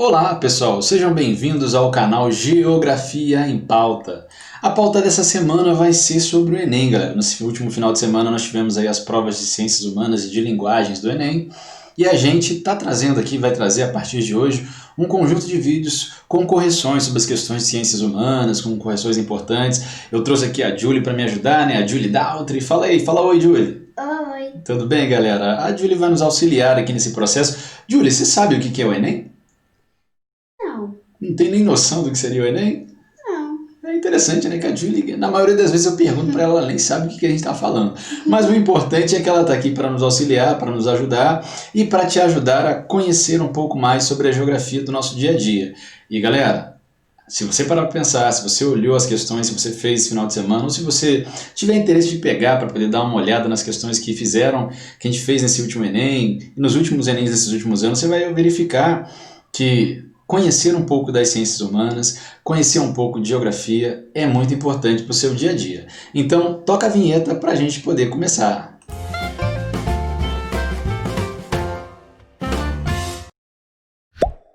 Olá pessoal, sejam bem-vindos ao canal Geografia em Pauta. A pauta dessa semana vai ser sobre o Enem, galera. Nesse último final de semana nós tivemos aí as provas de Ciências Humanas e de Linguagens do Enem e a gente está trazendo aqui, vai trazer a partir de hoje, um conjunto de vídeos com correções sobre as questões de Ciências Humanas, com correções importantes. Eu trouxe aqui a Julie para me ajudar, né? A Julie Daltri. Fala aí, fala oi, Julie. Oi. Tudo bem, galera? A Julie vai nos auxiliar aqui nesse processo. Julie, você sabe o que é o Enem? Não. Não tem nem noção do que seria o Enem? Não. É interessante, né? Que a Julie, na maioria das vezes eu pergunto para ela, ela nem sabe o que a gente está falando. Mas o importante é que ela está aqui para nos auxiliar, para nos ajudar e para te ajudar a conhecer um pouco mais sobre a geografia do nosso dia a dia. E galera, se você parar para pensar, se você olhou as questões, se você fez esse final de semana, ou se você tiver interesse de pegar para poder dar uma olhada nas questões que fizeram, que a gente fez nesse último Enem, e nos últimos Enems desses últimos anos, você vai verificar que conhecer um pouco das ciências humanas, conhecer um pouco de geografia é muito importante para o seu dia a dia. Então, toca a vinheta para a gente poder começar.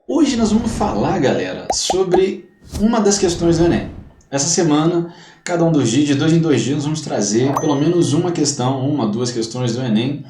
Hoje nós vamos falar, galera, sobre uma das questões do Enem. Essa semana, cada um dos dias, de 2 em 2 dias, nós vamos trazer pelo menos uma questão, uma, duas questões do Enem,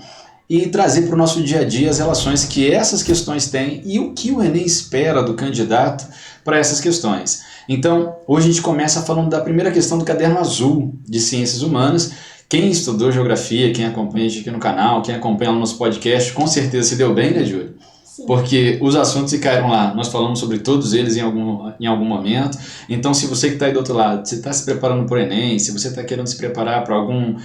e trazer para o nosso dia a dia as relações que essas questões têm e o que o Enem espera do candidato para essas questões. Então, hoje a gente começa falando da primeira questão do caderno azul de Ciências Humanas. Quem estudou geografia, quem acompanha a gente aqui no canal, quem acompanha o nosso podcast, com certeza se deu bem, né, Júlio? Sim. Porque os assuntos ficaram lá, nós falamos sobre todos eles em algum momento. Então, se você que está aí do outro lado, você está se preparando para o Enem, se você está querendo se preparar para algum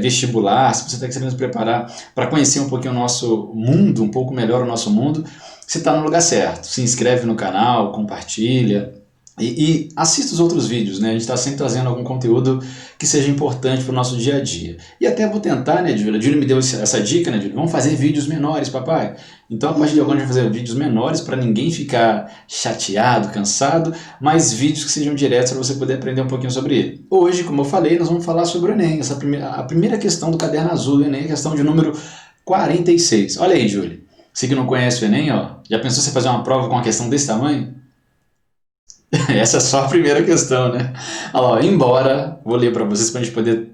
vestibular, se você está querendo se preparar para conhecer um pouquinho o nosso mundo, um pouco melhor o nosso mundo, você está no lugar certo. Se inscreve no canal, compartilha e assista os outros vídeos, né? A gente está sempre trazendo algum conteúdo que seja importante para o nosso dia a dia. E até vou tentar, né, Júlia? A Júlia me deu essa dica, né, Júlia? Vamos fazer vídeos menores, papai. Então, a partir de agora, a gente vai fazer vídeos menores para ninguém ficar chateado, cansado, mas vídeos que sejam diretos para você poder aprender um pouquinho sobre ele. Hoje, como eu falei, nós vamos falar sobre o Enem. A primeira questão do caderno azul do Enem, a questão de número 46. Olha aí, Júlia. Você que não conhece o Enem, ó, já pensou você fazer uma prova com uma questão desse tamanho? Essa é só a primeira questão, né? Ó, embora, vou ler para vocês para a gente poder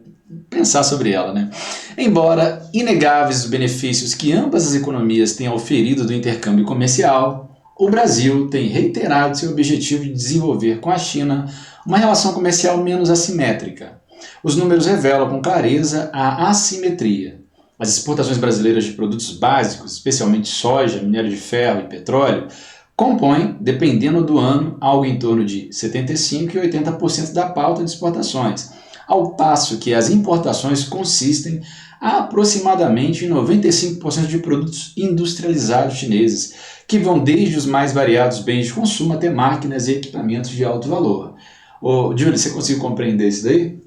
pensar sobre ela, né? Embora inegáveis os benefícios que ambas as economias têm oferido do intercâmbio comercial, o Brasil tem reiterado seu objetivo de desenvolver com a China uma relação comercial menos assimétrica. Os números revelam com clareza a assimetria. As exportações brasileiras de produtos básicos, especialmente soja, minério de ferro e petróleo, compõem, dependendo do ano, algo em torno de 75% e 80% da pauta de exportações, ao passo que as importações consistem aproximadamente em 95% de produtos industrializados chineses, que vão desde os mais variados bens de consumo até máquinas e equipamentos de alto valor. Ô, Júlio, você conseguiu compreender isso daí?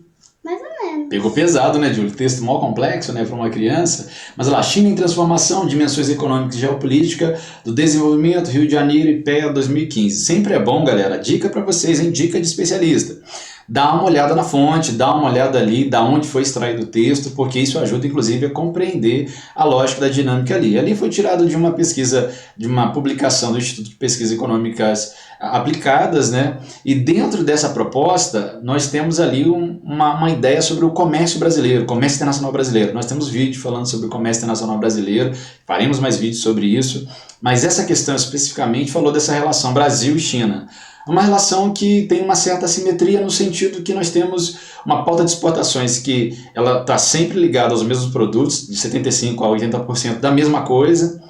Mais ou menos. Pegou pesado, né, Júlio? Texto mó complexo, né, para uma criança. Mas olha lá, China em transformação, dimensões econômicas e geopolítica, do desenvolvimento, Rio de Janeiro, IPEA 2015. Sempre é bom, galera. Dica para vocês, hein? Dica de especialista. Dá uma olhada na fonte, dá uma olhada ali, da onde foi extraído o texto, porque isso ajuda, inclusive, a compreender a lógica da dinâmica ali. Ali foi tirado de uma pesquisa, de uma publicação do Instituto de Pesquisas Econômicas Aplicadas, né? E dentro dessa proposta, nós temos ali uma ideia sobre o comércio brasileiro, comércio internacional brasileiro. Nós temos vídeo falando sobre o comércio internacional brasileiro, faremos mais vídeos sobre isso, mas essa questão especificamente falou dessa relação Brasil e China. Uma relação que tem uma certa assimetria no sentido que nós temos uma pauta de exportações que ela está sempre ligada aos mesmos produtos, de 75% a 80% da mesma coisa,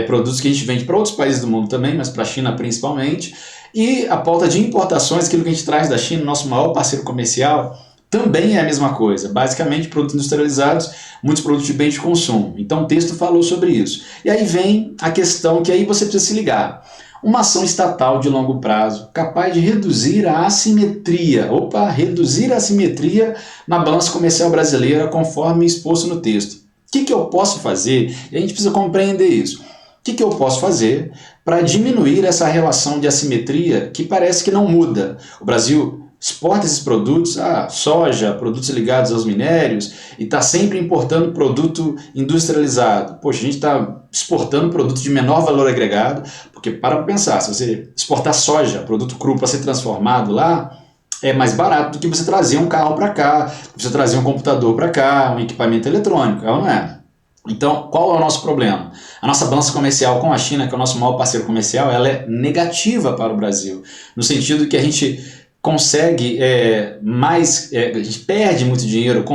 produtos que a gente vende para outros países do mundo também, mas para a China principalmente, e a pauta de importações, aquilo que a gente traz da China, nosso maior parceiro comercial, também é a mesma coisa, basicamente produtos industrializados, muitos produtos de bem de consumo. Então o texto falou sobre isso. E aí vem a questão que aí você precisa se ligar. Uma ação estatal de longo prazo capaz de reduzir a assimetria, reduzir a assimetria na balança comercial brasileira conforme exposto no texto. O que eu posso fazer? E a gente precisa compreender isso. O que eu posso fazer para diminuir essa relação de assimetria que parece que não muda? O Brasil exporta esses produtos, soja, produtos ligados aos minérios, e está sempre importando produto industrializado. Poxa, a gente está exportando produto de menor valor agregado, porque para pensar, se você exportar soja, produto cru para ser transformado lá, é mais barato do que você trazer um carro para cá, você trazer um computador para cá, um equipamento eletrônico, não é? Então, qual é o nosso problema? A nossa balança comercial com a China, que é o nosso maior parceiro comercial, ela é negativa para o Brasil, no sentido que a gente consegue a gente perde muito dinheiro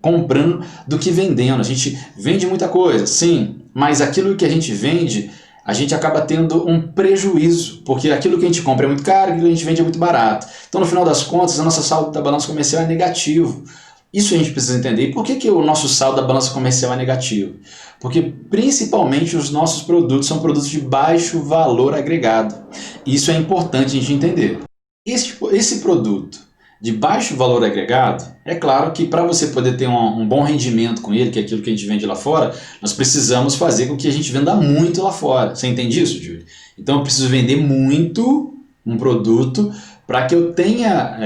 comprando do que vendendo. A gente vende muita coisa, sim, mas aquilo que a gente vende, a gente acaba tendo um prejuízo, porque aquilo que a gente compra é muito caro, aquilo que a gente vende é muito barato. Então, no final das contas, a nossa saldo da balança comercial é negativo. Isso a gente precisa entender. E por que o nosso saldo da balança comercial é negativo? Porque principalmente os nossos produtos são produtos de baixo valor agregado. Isso é importante a gente entender. Esse produto de baixo valor agregado, é claro que para você poder ter um bom rendimento com ele, que é aquilo que a gente vende lá fora, nós precisamos fazer com que a gente venda muito lá fora. Você entende isso, Júlio? Então eu preciso vender muito um produto para que eu tenha,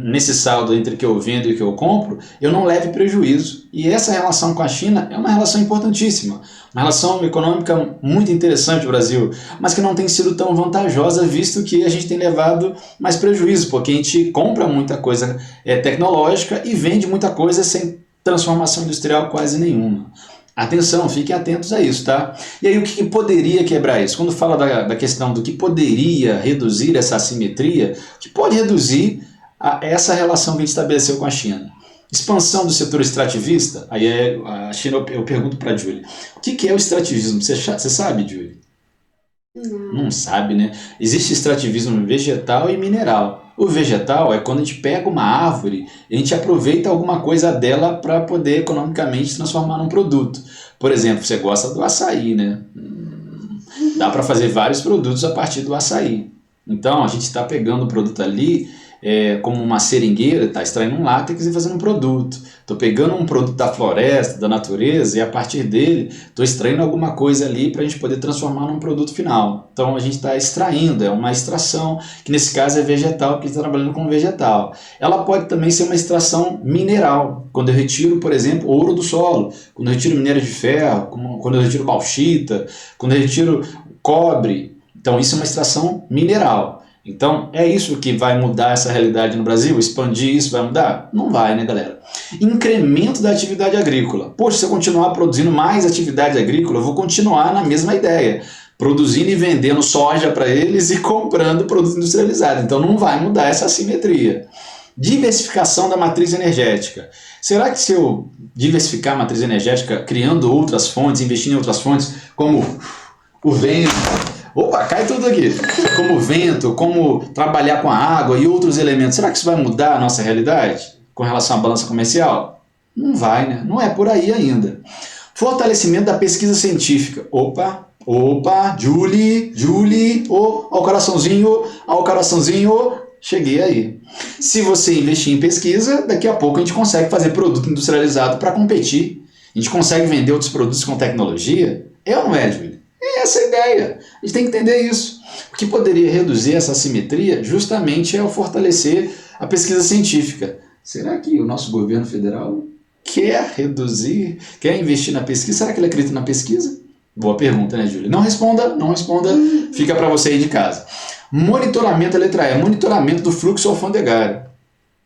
nesse saldo entre o que eu vendo e o que eu compro, eu não leve prejuízo. E essa relação com a China é uma relação importantíssima, uma relação econômica muito interessante do Brasil, mas que não tem sido tão vantajosa, visto que a gente tem levado mais prejuízo, porque a gente compra muita coisa tecnológica e vende muita coisa sem transformação industrial quase nenhuma. Atenção, fiquem atentos a isso, tá? E aí o que poderia quebrar isso? Quando fala da questão do que poderia reduzir essa assimetria, o que pode reduzir essa relação que a gente estabeleceu com a China? Expansão do setor extrativista? Aí a China, eu pergunto para a Júlia, o que é o extrativismo? Você sabe, Júlia? Não sabe, né? Existe extrativismo vegetal e mineral. O vegetal é quando a gente pega uma árvore e a gente aproveita alguma coisa dela para poder economicamente transformar num produto. Por exemplo, você gosta do açaí, né? Dá para fazer vários produtos a partir do açaí. Então, a gente está pegando o produto ali como uma seringueira, está extraindo um látex e fazendo um produto. Estou pegando um produto da floresta, da natureza, e a partir dele estou extraindo alguma coisa ali para a gente poder transformar num produto final. Então a gente está extraindo, é uma extração, que nesse caso é vegetal, porque está trabalhando com vegetal. Ela pode também ser uma extração mineral, quando eu retiro, por exemplo, ouro do solo, quando eu retiro minério de ferro, quando eu retiro bauxita, quando eu retiro cobre. Então isso é uma extração mineral. Então, é isso que vai mudar essa realidade no Brasil? Expandir isso vai mudar? Não vai, né, galera? Incremento da atividade agrícola. Poxa, se eu continuar produzindo mais atividade agrícola, eu vou continuar na mesma ideia, produzindo e vendendo soja para eles e comprando produto industrializado. Então, não vai mudar essa assimetria. Diversificação da matriz energética. Será que se eu diversificar a matriz energética, criando outras fontes, investindo em outras fontes, como o vento... Opa, cai tudo aqui. Como vento, como trabalhar com a água e outros elementos. Será que isso vai mudar a nossa realidade com relação à balança comercial? Não vai, né? Não é por aí ainda. Fortalecimento da pesquisa científica. Opa, Julie, ao coraçãozinho, cheguei aí. Se você investir em pesquisa, daqui a pouco a gente consegue fazer produto industrializado para competir. A gente consegue vender outros produtos com tecnologia. É ou não é, Julie? É essa a ideia. A gente tem que entender isso. O que poderia reduzir essa assimetria justamente é o fortalecer a pesquisa científica. Será que o nosso governo federal quer reduzir, quer investir na pesquisa? Será que ele acredita na pesquisa? Boa pergunta, né, Júlia? Não responda, fica para você aí de casa. Monitoramento, a letra E, monitoramento do fluxo alfandegário.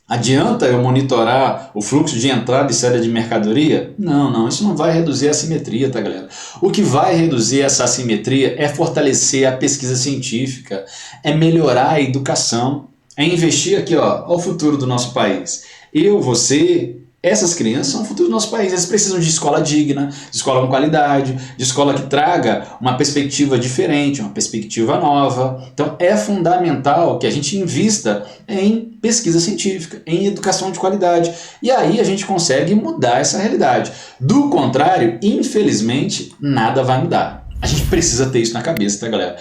Adianta eu monitorar o fluxo de entrada e saída de mercadoria? Não, isso não vai reduzir a assimetria, tá, galera? O que vai reduzir essa assimetria é fortalecer a pesquisa científica, é melhorar a educação, é investir aqui, ó, o futuro do nosso país. Eu, você, essas crianças são o futuro do nosso país. Eles precisam de escola digna, de escola com qualidade, de escola que traga uma perspectiva diferente, uma perspectiva nova. Então é fundamental que a gente invista em pesquisa científica, em educação de qualidade. E aí a gente consegue mudar essa realidade. Do contrário, infelizmente, nada vai mudar. A gente precisa ter isso na cabeça, tá, galera?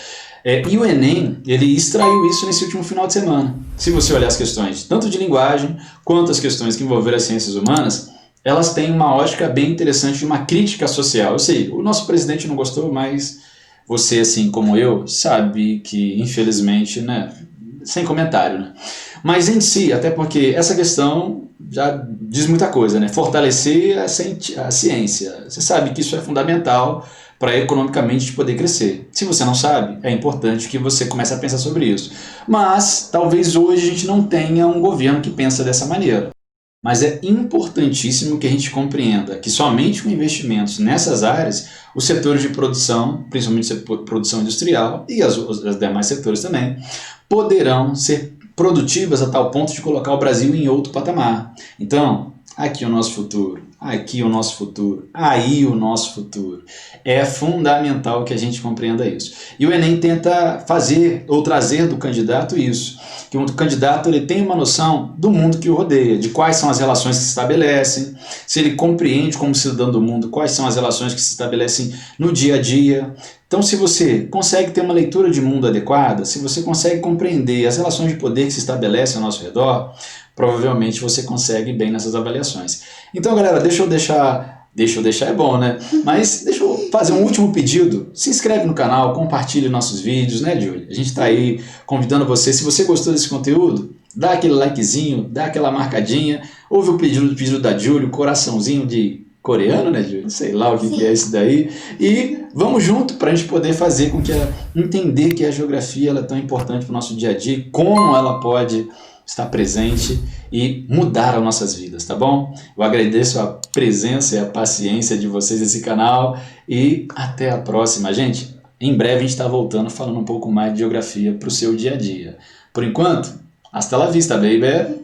E o Enem, ele extraiu isso nesse último final de semana. Se você olhar as questões, tanto de linguagem, quanto as questões que envolveram as ciências humanas, elas têm uma ótica bem interessante de uma crítica social. Eu sei, o nosso presidente não gostou, mas você, assim como eu, sabe que, infelizmente, né, sem comentário, né? Mas em si, até porque essa questão já diz muita coisa, né? Fortalecer a ciência. Você sabe que isso é fundamental para economicamente poder crescer. Se você não sabe, é importante que você comece a pensar sobre isso. Mas talvez hoje a gente não tenha um governo que pensa dessa maneira. Mas é importantíssimo que a gente compreenda que somente com investimentos nessas áreas, os setores de produção, principalmente produção industrial e os demais setores também, poderão ser produtivas a tal ponto de colocar o Brasil em outro patamar. Então, aqui o nosso futuro, aqui o nosso futuro, aí o nosso futuro. É fundamental que a gente compreenda isso. E o Enem tenta fazer ou trazer do candidato isso, que o candidato ele tem uma noção do mundo que o rodeia, de quais são as relações que se estabelecem, se ele compreende como cidadão do mundo, quais são as relações que se estabelecem no dia a dia. Então, se você consegue ter uma leitura de mundo adequada, se você consegue compreender as relações de poder que se estabelecem ao nosso redor, provavelmente você consegue bem nessas avaliações. Então, galera, deixa eu deixar é bom, né? Mas deixa eu fazer um último pedido. Se inscreve no canal, compartilhe nossos vídeos, né, Júlia? A gente está aí convidando você. Se você gostou desse conteúdo, dá aquele likezinho, dá aquela marcadinha. Ouve o pedido da Júlia, coraçãozinho de coreano, né, Júlia? Sei lá o que é isso daí. E vamos junto para a gente poder fazer com que entender que a geografia ela é tão importante para o nosso dia a dia e como ela pode estar presente e mudar as nossas vidas, tá bom? Eu agradeço a presença e a paciência de vocês nesse canal e até a próxima, gente. Em breve a gente está voltando falando um pouco mais de geografia para o seu dia a dia. Por enquanto, hasta la vista, baby!